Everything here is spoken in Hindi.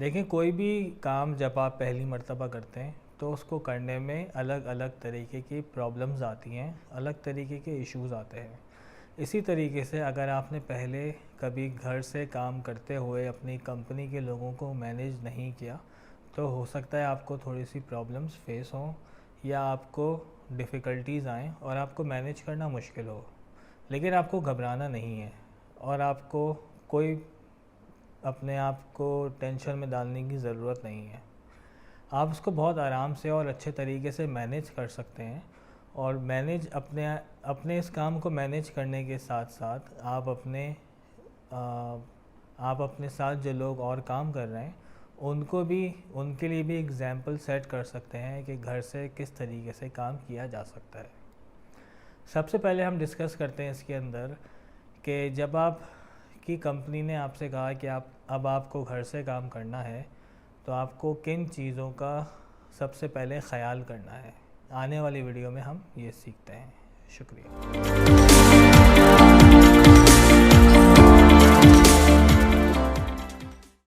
लेकिन कोई भी काम जब आप पहली मर्तबा करते हैं तो उसको करने में अलग अलग तरीके की प्रॉब्लम्स आती हैं, अलग तरीके के इश्यूज़ आते हैं। इसी तरीके से अगर आपने पहले कभी घर से काम करते हुए अपनी कंपनी के लोगों को मैनेज नहीं किया तो हो सकता है आपको थोड़ी सी प्रॉब्लम्स फेस हों या आपको डिफ़िकल्टीज़ आएँ और आपको मैनेज करना मुश्किल हो। लेकिन आपको घबराना नहीं है और आपको कोई अपने आप को टेंशन में डालने की ज़रूरत नहीं है। आप उसको बहुत आराम से और अच्छे तरीके से मैनेज कर सकते हैं। और मैनेज अपने इस काम को मैनेज करने के साथ साथ आप अपने साथ जो लोग और काम कर रहे हैं उनके लिए भी एग्ज़ाम्पल सेट कर सकते हैं कि घर से किस तरीके से काम किया जा सकता है। सबसे पहले हम डिस्कस करते हैं इसके अंदर कि जब आपकी कंपनी ने आपसे कहा कि आपको घर से काम करना है तो आपको किन चीज़ों का सबसे पहले ख़याल करना है। आने वाली वीडियो में हम ये सीखते हैं। शुक्रिया।